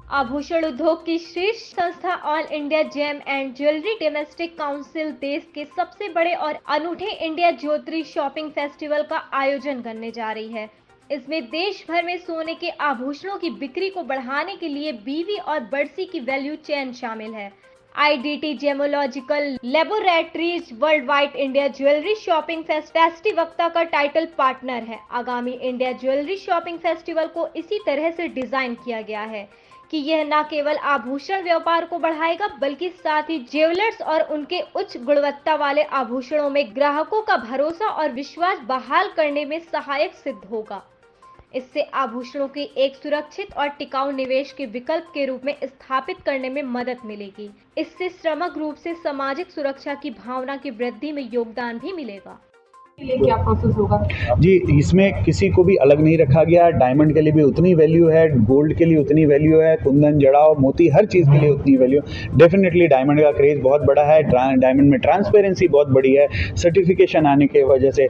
आभूषण उद्योग की शीर्ष संस्था all India gem and jewellery domestic council देश के सबसे बड़े और अनूठे इंडिया ज्योति शॉपिंग फेस्टिवल का आयोजन करने जा रही है। इसमें देश भर में सोने के आभूषणों की बिक्री को बढ़ाने के लिए बीवी और बरसी की वैल्यू चेन शामिल है। IDT gemological laboratories world wide India jewellery shopping फेस्टिवक्ता का टाइटल पार्टनर है। आगामी इंडिया ज्वेलरी शॉपिंग फेस्टिवल को इसी तरह से डिजाइन किया गया है कि यह न केवल आभूषण व्यापार को बढ़ाएगा बल्कि साथ ही ज्वेलर्स और उनके उच्च गुणवत्ता वाले आभूषणों में ग्राहकों का भरोसा और विश्वास बहाल करने में सहायक सिद्ध होगा। इससे आभूषणों के एक सुरक्षित और टिकाऊ निवेश के विकल्प के रूप में स्थापित करने में मदद मिलेगी। इससे समग्र रूप से सामाजिक सुरक्षा की भावना की वृद्धि में योगदान भी मिलेगा। क्या प्रोसेस होगा? जी, इसमें किसी को भी अलग नहीं रखा गया। डायमंड के लिए भी उतनी वैल्यू है, गोल्ड के लिए उतनी वैल्यू है, कुंदन, जड़ाव, मोती, हर चीज़ के लिए उतनी वैल्यू। डेफिनेटली डायमंड का क्रेज़ बहुत बड़ा है। डायमंड में ट्रांसपेरेंसी बहुत बड़ी है। सर्टिफिकेशन आने के वजह से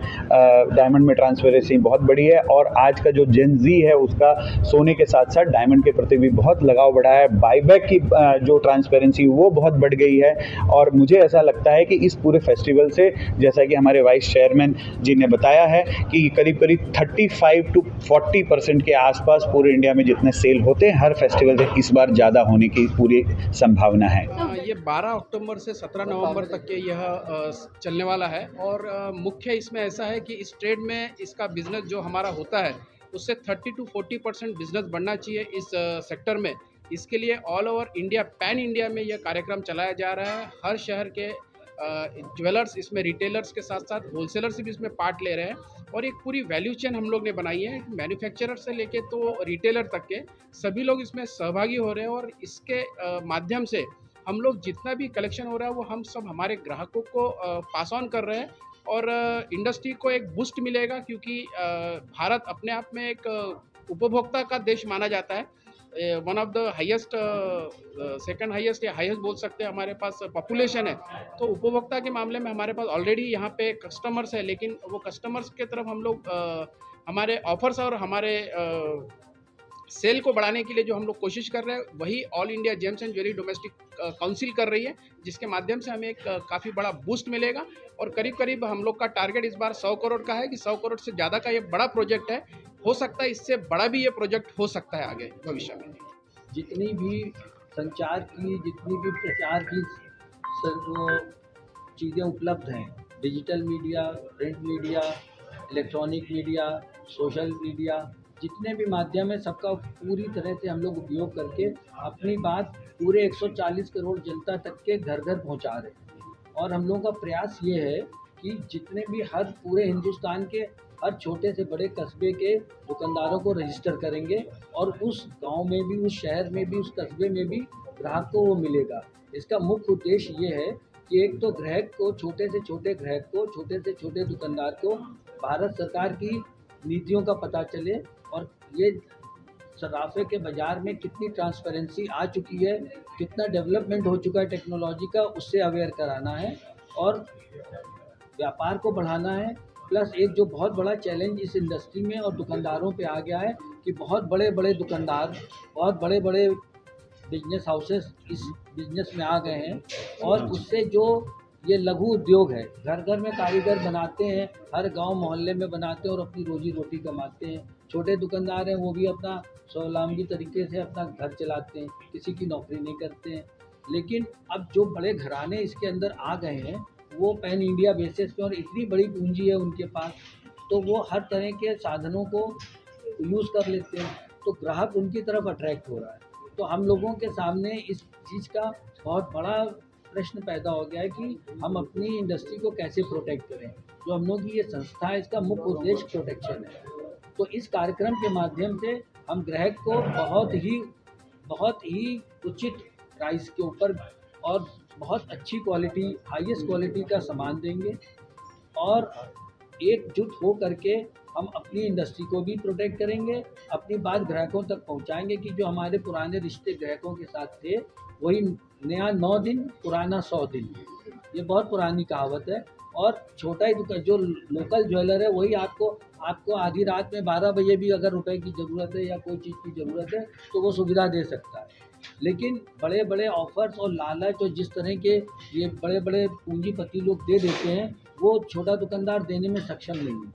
डायमंड में ट्रांसपेरेंसी बहुत बड़ी है। और आज का जो जेन ज़ी है उसका सोने के साथ साथ डायमंड के प्रति भी बहुत लगाव बढ़ा है। बाईबैक की जो ट्रांसपेरेंसी वो बहुत बढ़ गई है। और मुझे ऐसा लगता है कि इस पूरे फेस्टिवल से, जैसा कि हमारे वाइस चेयरमैन जी ने बताया है कि करीब 35 to 40% के आसपास पूरे इंडिया में जितने सेल होते हैं हर फेस्टिवल से इस बार ज़्यादा होने की पूरी संभावना है। ये 12 अक्टूबर से 17 नवंबर तक के यह चलने वाला है। और मुख्य इसमें ऐसा है कि इस ट्रेड में इसका बिजनेस जो हमारा होता है उससे 30 to 40% बिजनेस बढ़ना चाहिए इस सेक्टर में। इसके लिए all over India, pan India में यह कार्यक्रम चलाया जा रहा है। हर शहर के ज्वेलर्स इसमें, रिटेलर्स के साथ साथ होलसेलर्स भी इसमें पार्ट ले रहे हैं। और एक पूरी वैल्यू चेन हम लोग ने बनाई है, मैन्युफैक्चरर से लेके तो रिटेलर तक के सभी लोग इसमें सहभागी हो रहे हैं। और इसके माध्यम से हम लोग जितना भी कलेक्शन हो रहा है वो हम सब हमारे ग्राहकों को पास ऑन कर रहे हैं। और इंडस्ट्री को एक बूस्ट मिलेगा, क्योंकि भारत अपने आप में एक उपभोक्ता का देश माना जाता है। One of the highest, second highest या हाईएस्ट बोल सकते हैं हमारे पास पॉपुलेशन है। तो उपभोक्ता के मामले में हमारे पास ऑलरेडी यहाँ पे कस्टमर्स है, लेकिन वो कस्टमर्स के तरफ हम लोग हमारे ऑफर्स और हमारे सेल को बढ़ाने के लिए जो हम लोग कोशिश कर रहे हैं वही all India James and jewellery domestic council कर रही है, जिसके माध्यम से हमें एक काफ़ी बड़ा बूस्ट मिलेगा। और करीब करीब हम लोग का टारगेट इस बार 100 करोड़ का है कि 100 करोड़ से ज़्यादा का ये बड़ा प्रोजेक्ट है। हो सकता है इससे बड़ा भी ये प्रोजेक्ट हो सकता है आगे भविष्य में। जितनी भी संचार की, जितनी भी प्रचार की चीज़ें उपलब्ध हैं, digital media, print media, electronic media, social media, जितने भी माध्यम है सबका पूरी तरह से हम लोग उपयोग करके अपनी बात पूरे 140 करोड़ जनता तक के घर घर पहुंचा रहे हैं। और हम लोगों का प्रयास ये है कि जितने भी हर पूरे हिंदुस्तान के हर छोटे से बड़े कस्बे के दुकानदारों को रजिस्टर करेंगे और उस गांव में भी, उस शहर में भी, उस कस्बे में भी ग्राहक को वो मिलेगा। इसका मुख्य उद्देश्य ये है कि एक तो ग्राहक को, छोटे से छोटे ग्राहक को, छोटे से छोटे दुकानदार को भारत सरकार की नीतियों का पता चले और ये सराफे के बाज़ार में कितनी ट्रांसपेरेंसी आ चुकी है, कितना डेवलपमेंट हो चुका है टेक्नोलॉजी का, उससे अवेयर कराना है और व्यापार को बढ़ाना है। प्लस एक जो बहुत बड़ा चैलेंज इस इंडस्ट्री में और दुकानदारों पे आ गया है कि बहुत बड़े बड़े दुकानदार, बहुत बड़े बड़े बिजनेस हाउसेस इस बिजनेस में आ गए हैं। और उससे जो ये लघु उद्योग है, घर घर में कारीगर बनाते हैं, हर गांव मोहल्ले में बनाते हैं और अपनी रोजी रोटी कमाते हैं। छोटे दुकानदार हैं वो भी अपना स्वावलंबी तरीके से अपना घर चलाते हैं, किसी की नौकरी नहीं करते हैं। लेकिन अब जो बड़े घराने इसके अंदर आ गए हैं वो पैन इंडिया बेसिस पे, और इतनी बड़ी पूंजी है उनके पास, तो वो हर तरह के साधनों को यूज़ कर लेते हैं, तो ग्राहक उनकी तरफ अट्रैक्ट हो रहा है। तो हम लोगों के सामने इस चीज़ का बहुत बड़ा प्रश्न पैदा हो गया है कि हम अपनी इंडस्ट्री को कैसे प्रोटेक्ट करें। जो हम लोग की ये संस्था है इसका मुख्य उद्देश्य प्रोटेक्शन है। तो इस कार्यक्रम के माध्यम से हम ग्राहक को बहुत ही उचित प्राइस के ऊपर और बहुत अच्छी क्वालिटी, हाईएस्ट क्वालिटी का सामान देंगे और एकजुट हो करके हम अपनी इंडस्ट्री को भी प्रोटेक्ट करेंगे, अपनी बात ग्राहकों तक पहुंचाएंगे कि जो हमारे पुराने रिश्ते ग्राहकों के साथ थे वही नया 9 दिन, पुराना 100 दिन, ये बहुत पुरानी कहावत है। और छोटा ही दुकान, जो लोकल ज्वेलर है वही आपको आधी रात में 12 बजे भी अगर रुपए की ज़रूरत है या कोई चीज़ की ज़रूरत है तो वो सुविधा दे सकता है। लेकिन बड़े बड़े ऑफर्स और लालच और जिस तरह के ये बड़े बड़े पूंजीपति लोग दे देते हैं वो छोटा दुकानदार देने में सक्षम नहीं है।